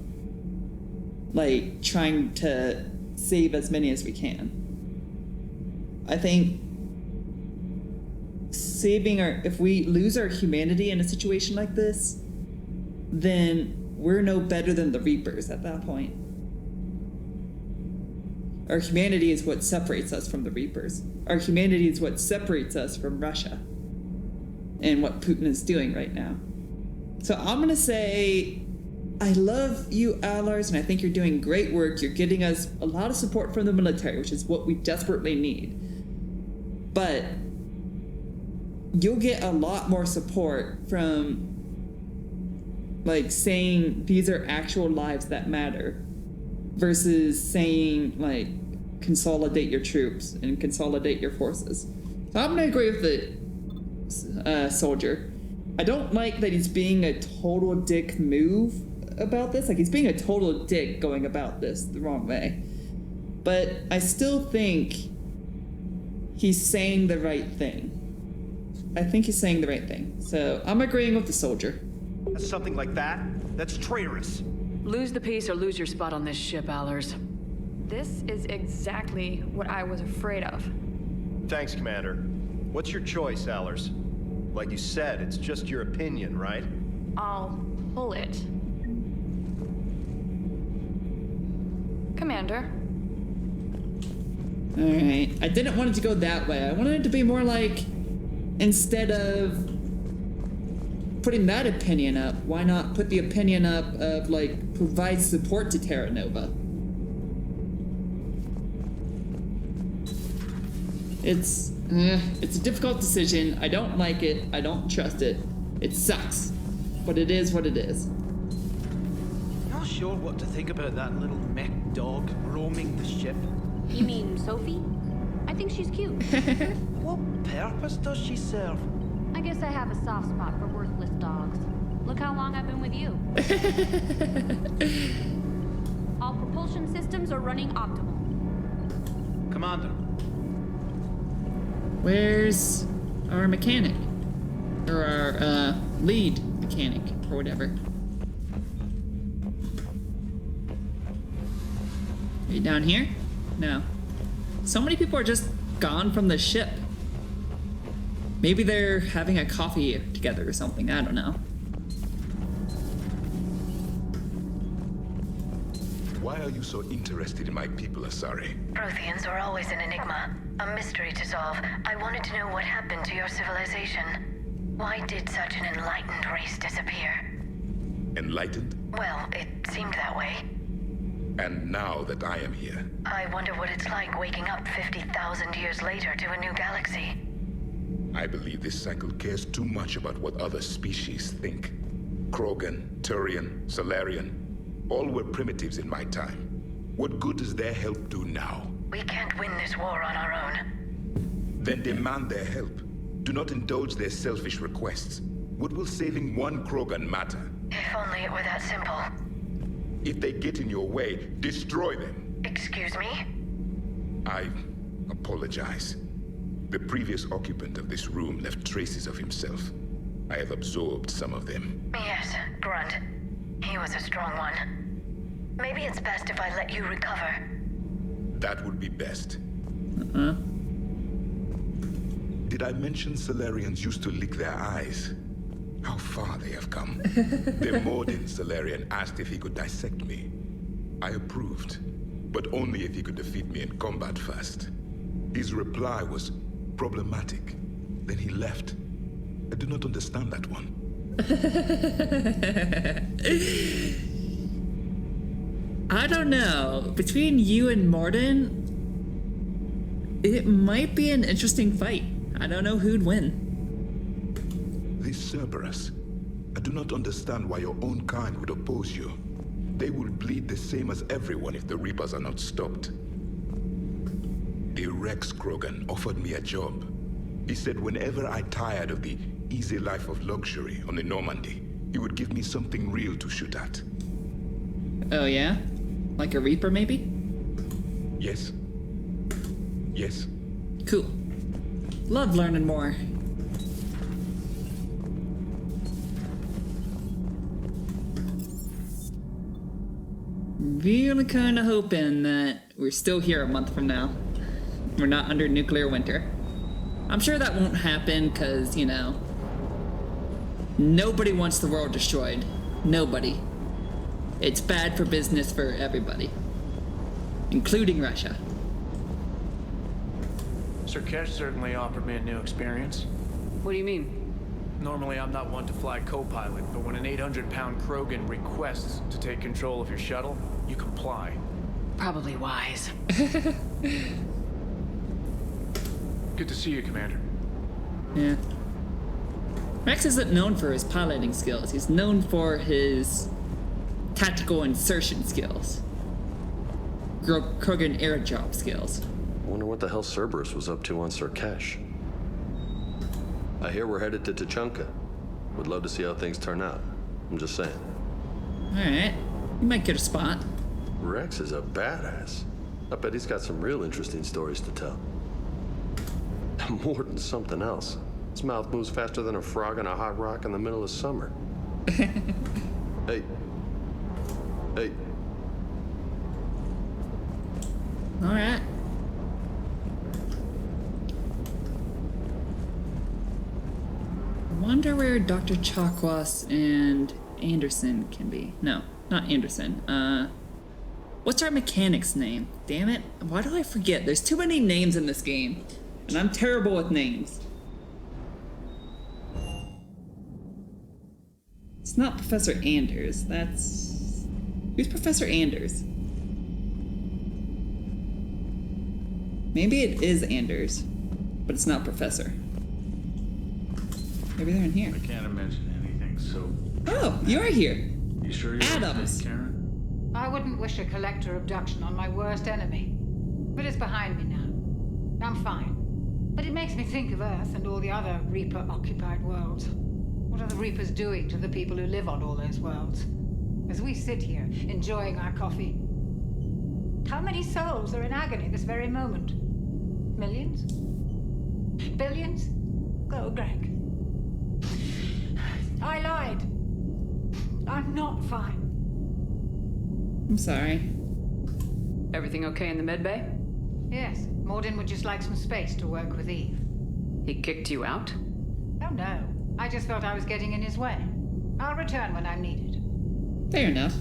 like, trying to save as many as we can. I think if we lose our humanity in a situation like this, then we're no better than the Reapers at that point. Our humanity is what separates us from the Reapers. Our humanity is what separates us from Russia and what Putin is doing right now. So I'm gonna say, I love you, Allers, and I think you're doing great work. You're getting us a lot of support from the military, which is what we desperately need. But you'll get a lot more support from, like, saying these are actual lives that matter versus saying, like, consolidate your troops and consolidate your forces. So I'm gonna agree with the soldier. I don't like that he's being a total dick move about this. Like, he's being a total dick going about this the wrong way. But I still think he's saying the right thing. I think he's saying the right thing. So I'm agreeing with the soldier. Something like that? That's traitorous. Lose the peace or lose your spot on this ship, Allers. This is exactly what I was afraid of. Thanks, Commander. What's your choice, Allers? Like you said, it's just your opinion, right? I'll pull it. Commander. Alright. I didn't want it to go that way. I wanted it to be more like, instead of putting that opinion up, why not put the opinion up of, like, provide support to Terra Nova? It's a difficult decision. I don't like it. I don't trust it. It sucks. But it is what it is. Not sure what to think about that little mech dog roaming the ship. You mean Sophie? I think she's cute. What purpose does she serve? I guess I have a soft spot for worthless dogs. Look how long I've been with you. All propulsion systems are running optimal. Commander. Where's our mechanic? Or our lead mechanic, or whatever. Are you down here? No. So many people are just gone from the ship. Maybe they're having a coffee together or something, I don't know. Why are you so interested in my people, Asari? Protheans are always an enigma, a mystery to solve. I wanted to know what happened to your civilization. Why did such an enlightened race disappear? Enlightened? Well, it seemed that way. And now that I am here, I wonder what it's like waking up 50,000 years later to a new galaxy. I believe this cycle cares too much about what other species think. Krogan, Turian, Solarian, all were primitives in my time. What good does their help do now? We can't win this war on our own. Then demand their help. Do not indulge their selfish requests. What will saving one Krogan matter? If only it were that simple. If they get in your way, destroy them. Excuse me? I apologize. The previous occupant of this room left traces of himself. I have absorbed some of them. Yes, Grunt. He was a strong one. Maybe it's best if I let you recover. That would be best. Did I mention Solarians used to lick their eyes? How far they have come. The Mordin Solarian asked if he could dissect me. I approved, but only if he could defeat me in combat first. His reply was problematic. Then he left. I do not understand that one. I don't know. Between you and Mordin, it might be an interesting fight. I don't know who'd win. This Cerberus, I do not understand why your own kind would oppose you. They will bleed the same as everyone if the Reapers are not stopped. A Rex Krogan offered me a job. He said whenever I tired of the easy life of luxury on the Normandy, he would give me something real to shoot at. Oh yeah? Like a Reaper maybe? Yes. Yes. Cool. Love learning more. Really kinda hoping that we're still here a month from now. We're not under nuclear winter. I'm sure that won't happen because, you know, nobody wants the world destroyed. Nobody. It's bad for business for everybody, including Russia. Sir Kesh certainly offered me a new experience. What do you mean? Normally I'm not one to fly co-pilot, but when an 800-pound Krogan requests to take control of your shuttle, you comply. Probably wise. Good to see you, Commander. Yeah. Rex isn't known for his piloting skills. He's known for his tactical insertion skills. Krogan air job skills. I wonder what the hell Cerberus was up to on Surkesh. I hear we're headed to Tuchanka. Would love to see how things turn out. I'm just saying. Alright. You might get a spot. Rex is a badass. I bet he's got some real interesting stories to tell. More than something else. His mouth moves faster than a frog on a hot rock in the middle of summer. Hey. Hey. Alright. Wonder where Dr. Chakwas and Anderson can be. No, not Anderson. What's our mechanic's name? Damn it. Why do I forget? There's too many names in this game. And I'm terrible with names. not Professor Anders. That's... Who's Professor Anders? Maybe it is Anders, but it's not Professor. Maybe they're in here. I can't imagine anything so... Oh, you are here. You sure you're Adams. Karen? I wouldn't wish a collector abduction on my worst enemy. But it's behind me now. I'm fine. But it makes me think of Earth and all the other Reaper-occupied worlds. What are the Reapers doing to the people who live on all those worlds? As we sit here, enjoying our coffee. How many souls are in agony this very moment? Millions? Billions? Go, Greg. I lied. I'm not fine. I'm sorry. Everything okay in the medbay? Yes, Morden would just like some space to work with Eve. He kicked you out? Oh no, I just felt I was getting in his way. I'll return when I'm needed. Fair enough.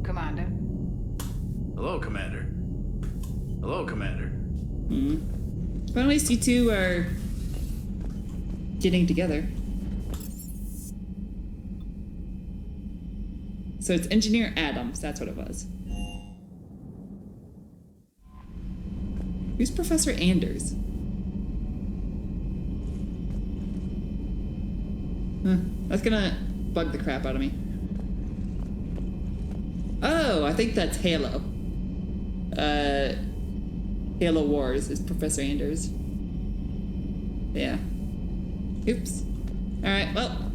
Commander. Hello, Commander. Hello, Commander. But at least you two are getting together. So it's Engineer Adams, that's what it was. Who's Professor Anders? That's gonna bug the crap out of me. Oh, I think that's Halo. Halo Wars is Professor Anders. Yeah. Oops. Alright, well.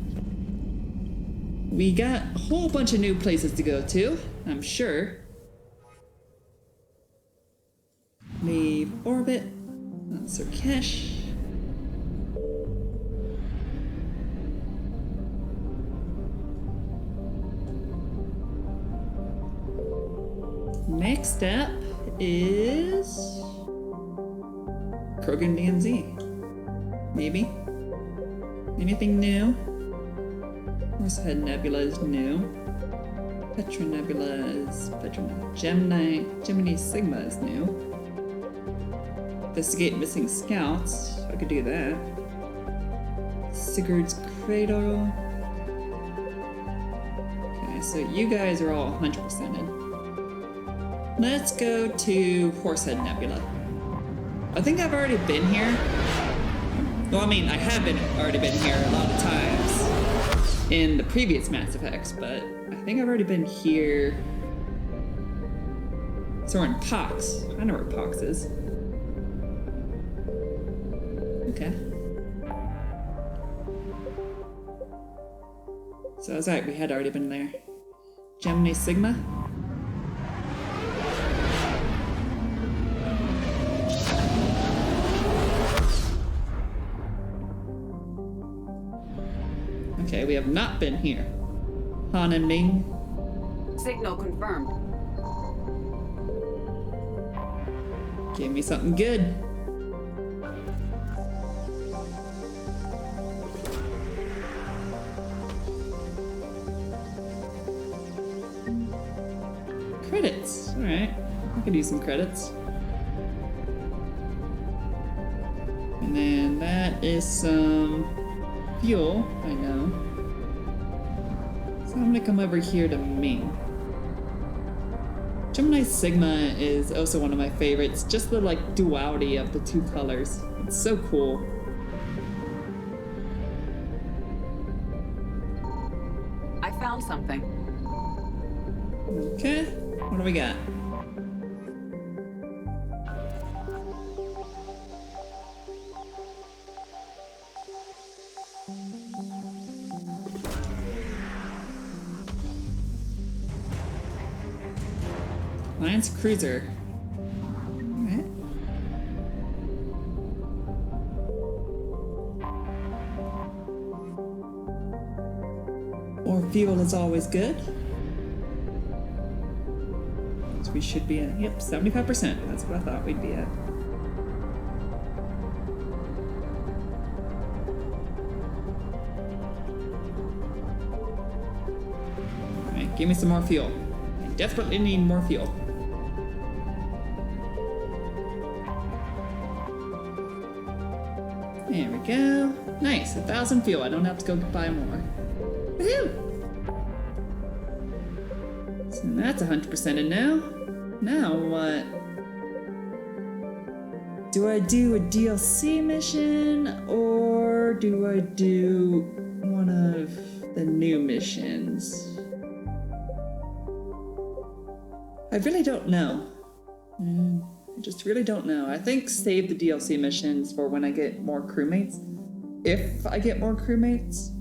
We got a whole bunch of new places to go to, I'm sure. Leave orbit. That's Surkesh. Next up is Krogan DMZ. Maybe. Anything new? Horsehead Nebula is new. Petra Nebula is Gemini Sigma is new. Investigate missing scouts. I could do that. Sigurd's Cradle. Okay, so you guys are all 100% in. Let's go to Horsehead Nebula. I think I've already been here. Well, I mean, I have already been here a lot of times in the previous Mass Effects, but I think I've already been here. So we're in Pox. I know where Pox is. Okay. So I was right, we had already been there. Gemini Sigma. Okay, we have not been here. Han and Ming. Signal confirmed. Give me something good. Credits. Alright. I could use some credits. And then that is some fuel, I know. So I'm gonna come over here to Ming. Gemini Sigma is also one of my favorites. Just the like duality of the two colors. It's so cool. I found something. Okay, what do we got? Alliance Cruiser. Alright. More fuel is always good. So we should be at, yep, 75%. That's what I thought we'd be at. Alright, give me some more fuel. I desperately need more fuel. There we go. Nice, 1,000 fuel. I don't have to go buy more. Woohoo! So that's 100% in now. Now what? Do I do a DLC mission or do I do one of the new missions? I really don't know. I just really don't know. I think save the DLC missions for when I get more crewmates. If I get more crewmates.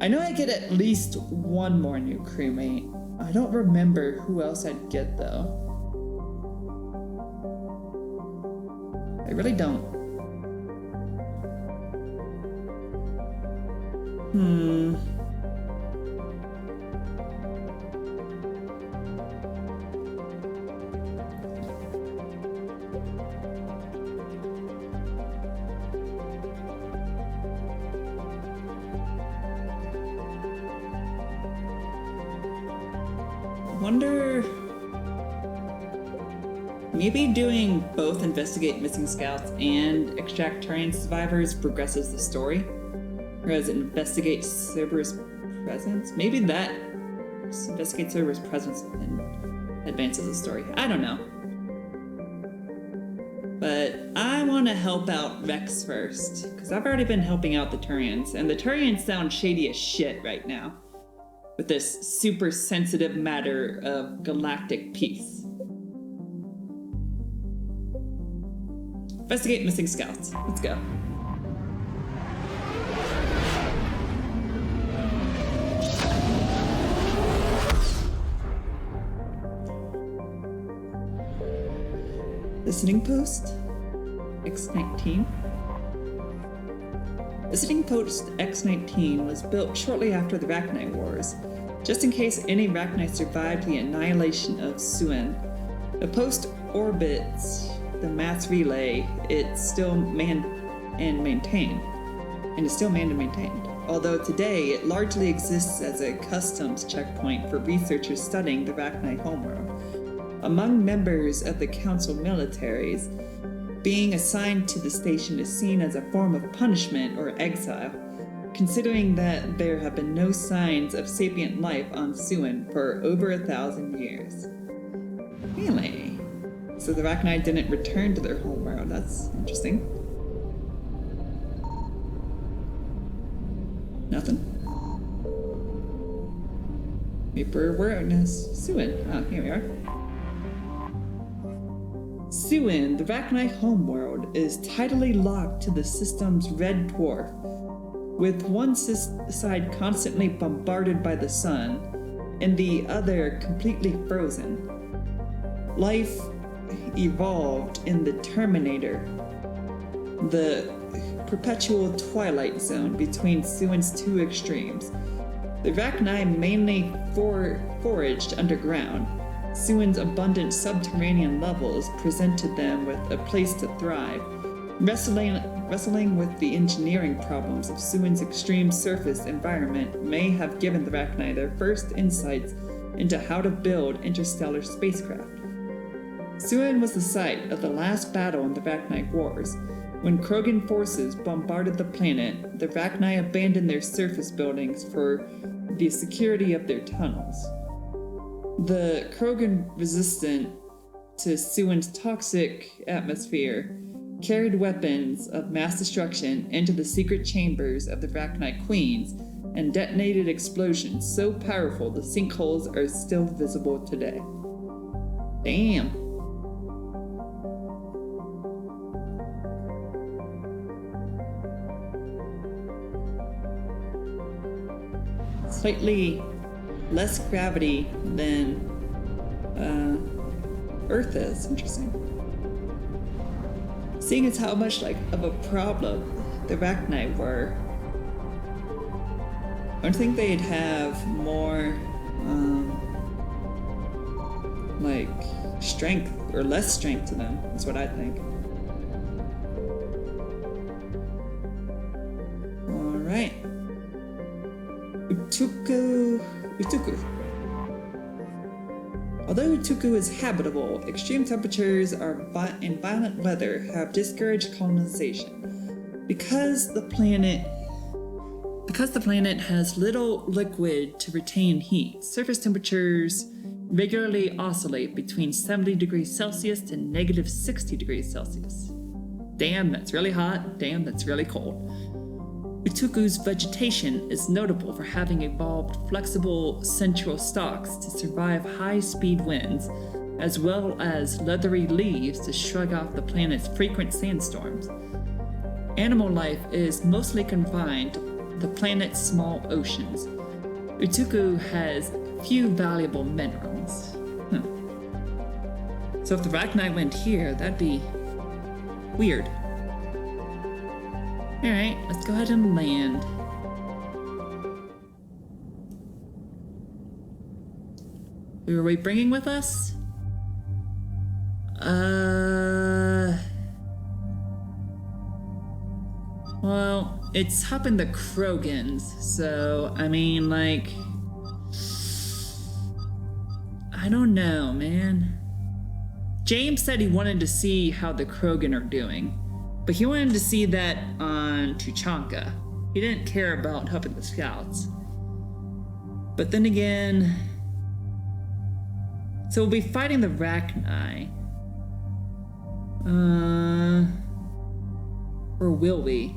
I know I get at least one more new crewmate. I don't remember who else I'd get though. I really don't. Wonder, maybe doing both investigate missing scouts and extract Turian survivors progresses the story, whereas investigate Cerberus presence, maybe that investigate Cerberus presence and advances the story. I don't know, but I want to help out Rex first because I've already been helping out the Turians, and the Turians sound shady as shit right now. With this super sensitive matter of galactic peace. Investigate missing scouts. Let's go. Listening post X-19. Visiting Post X-19 was built shortly after the Rachni Wars, just in case any Rachni survived the annihilation of Suen. The post orbits the mass relay it's still manned and maintained, although today it largely exists as a customs checkpoint for researchers studying the Rachni homeworld. Among members of the Council militaries, being assigned to the station is seen as a form of punishment or exile, considering that there have been no signs of sapient life on Suen for over 1,000 years. Really? So the Rachni didn't return to their homeworld. That's interesting. Nothing? Paper awareness. Suen. Ah, here we are. Suen, the Rachni homeworld, is tidally locked to the system's red dwarf, with one side constantly bombarded by the sun, and the other completely frozen. Life evolved in the Terminator, the perpetual twilight zone between Suen's two extremes. The Rachni mainly foraged underground. Suen's abundant subterranean levels presented them with a place to thrive, wrestling with the engineering problems of Suen's extreme surface environment may have given the Rachni their first insights into how to build interstellar spacecraft. Suen was the site of the last battle in the Rachni Wars. When Krogan forces bombarded the planet, the Rachni abandoned their surface buildings for the security of their tunnels. The Krogan, resistant to Suen's toxic atmosphere, carried weapons of mass destruction into the secret chambers of the Rachni Queens and detonated explosions so powerful the sinkholes are still visible today. Damn. Slightly less gravity than Earth is. Interesting. Seeing as how much of a problem the Rachni were, I would think they'd have more strength or less strength to them. That's what I think. All right. Utuku. Although Utuku is habitable, extreme temperatures and violent weather have discouraged colonization. Because the planet Because the planet has little liquid to retain heat, surface temperatures regularly oscillate between 70 degrees Celsius to negative 60 degrees Celsius. Damn, that's really hot. Damn, that's really cold. Utuku's vegetation is notable for having evolved flexible central stalks to survive high-speed winds, as well as leathery leaves to shrug off the planet's frequent sandstorms. Animal life is mostly confined to the planet's small oceans. Utuku has few valuable minerals. So if the Rachni went here, that'd be weird. Alright, let's go ahead and land. Who are we bringing with us? Well, it's hopping the Krogans, so, I mean, like... I don't know, man. James said he wanted to see how the Krogan are doing, but he wanted to see that on Tuchanka. He didn't care about helping the scouts. But then again... So we'll be fighting the Rachni. Or will we?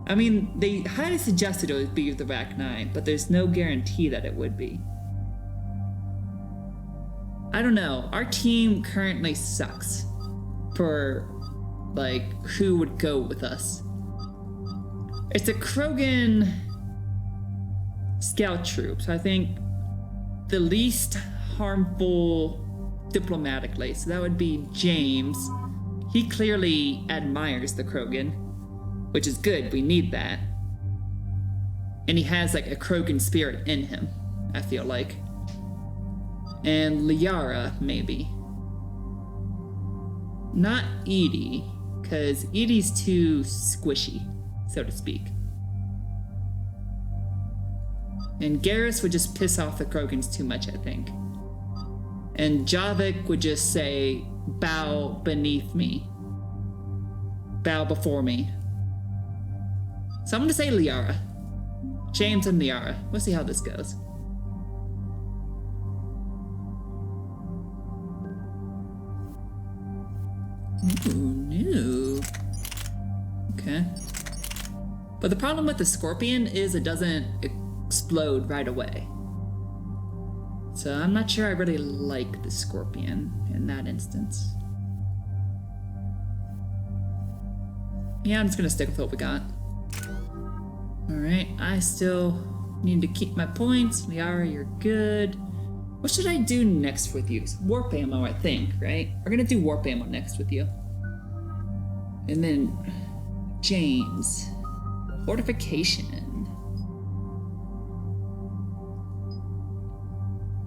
I mean, they highly suggested it would be the Rachni, but there's no guarantee that it would be. I don't know. Our team currently sucks for, like, who would go with us. It's a Krogan scout troop, so I think the least harmful diplomatically, so that would be James. He clearly admires the Krogan, which is good, we need that. And he has like a Krogan spirit in him, I feel like. And Liara, maybe. Not Edie, because Edie's too squishy, so to speak. And Garrus would just piss off the Krogans too much, I think. And Javik would just say, bow beneath me. Bow before me. So I'm gonna say Liara. James and Liara. We'll see how this goes. Ooh, new. Okay. But the problem with the Scorpion is it doesn't explode right away. So I'm not sure I really like the Scorpion in that instance. Yeah, I'm just gonna stick with what we got. Alright, I still need to keep my points. Liara, you're good. What should I do next with you? Warp ammo, I think, right? We're gonna do warp ammo next with you. And then James. Fortification.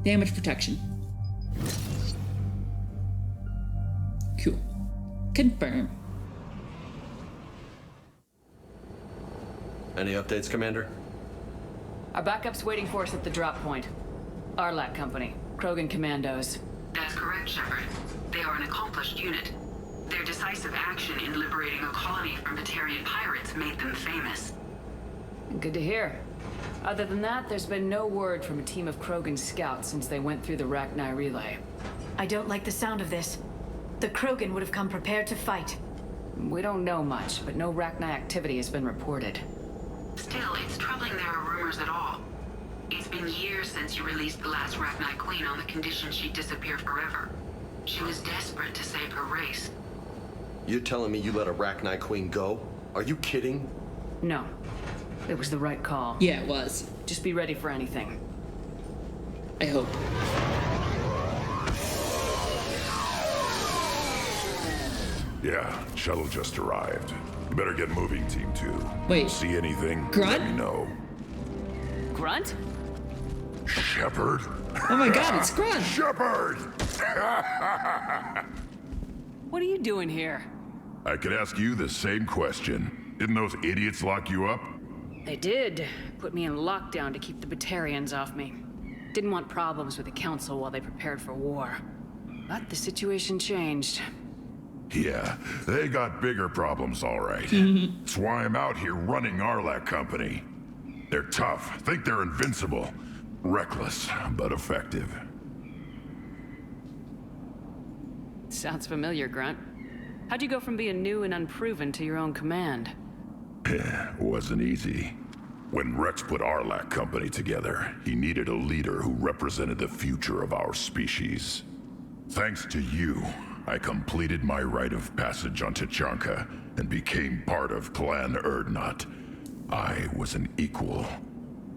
Damage protection. Cool. Confirm. Any updates, Commander? Our backup's waiting for us at the drop point. Arlac Company, Krogan Commandos. That's correct, Shepard. They are an accomplished unit. Their decisive action in liberating a colony from Batarian pirates made them famous. Good to hear. Other than that, there's been no word from a team of Krogan scouts since they went through the Rachni relay. I don't like the sound of this. The Krogan would have come prepared to fight. We don't know much, but no Rachni activity has been reported. Still, it's troubling there are rumors at all. It's been years since you released the last Rachni Queen on the condition she'd disappear forever. She was desperate to save her race. You're telling me you let a Rachni Queen go? Are you kidding? No. It was the right call. Yeah, it was. Just be ready for anything. I hope. Yeah, shuttle just arrived. You better get moving, Team 2. Wait. See anything? Grunt? Let me know. Grunt? Shepard? Oh my god, it's Grunt! Shepard! What are you doing here? I could ask you the same question. Didn't those idiots lock you up? They did. Put me in lockdown to keep the Batarians off me. Didn't want problems with the Council while they prepared for war. But the situation changed. Yeah, they got bigger problems, all right. That's why I'm out here running Arlac Company. They're tough, think they're invincible. Reckless, but effective. Sounds familiar, Grunt. How'd you go from being new and unproven to your own command? Wasn't easy. When Rex put Arlac Company together, he needed a leader who represented the future of our species. Thanks to you, I completed my rite of passage on Tachanka and became part of Clan Erdnot. I was an equal.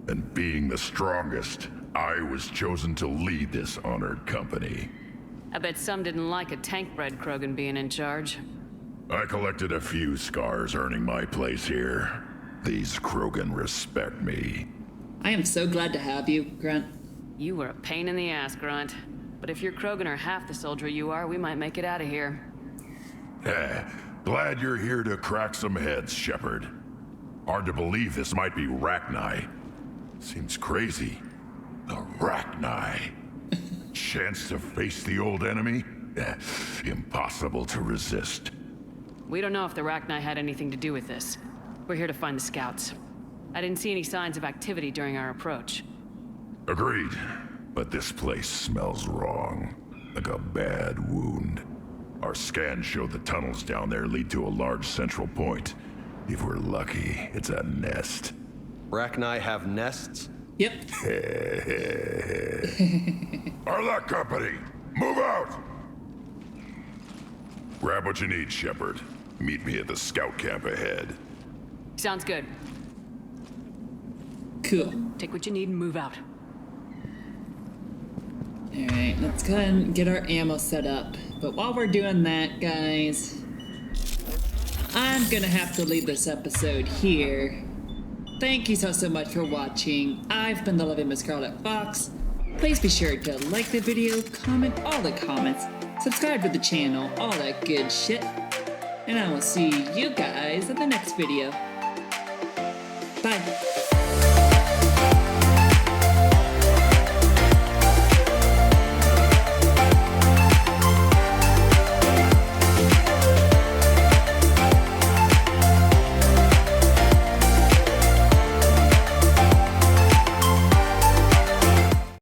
And being the strongest, I was chosen to lead this honored company. I bet some didn't like a tank-bred Krogan being in charge. I collected a few scars earning my place here. These Krogan respect me. I am so glad to have you, Grunt. You were a pain in the ass, Grunt. But if your Krogan are half the soldier you are, we might make it out of here. Glad you're here to crack some heads, Shepard. Hard to believe this might be Rachni. Seems crazy. The Rachni. Chance to face the old enemy? Impossible to resist. We don't know if the Rachni had anything to do with this. We're here to find the scouts. I didn't see any signs of activity during our approach. Agreed. But this place smells wrong. Like a bad wound. Our scans show the tunnels down there lead to a large central point. If we're lucky, it's a nest. Rachni have nests? Yep. Arlac Company, move out! Grab what you need, Shepard. Meet me at the scout camp ahead. Sounds good. Cool. Take what you need and move out. Alright, let's go ahead and get our ammo set up. But while we're doing that, guys, I'm gonna have to leave this episode here. Thank you so much for watching. I've been the Loving Miss Scarlet Fox. Please be sure to like the video, comment all the comments, subscribe to the channel, all that good shit. And I will see you guys in the next video. Bye.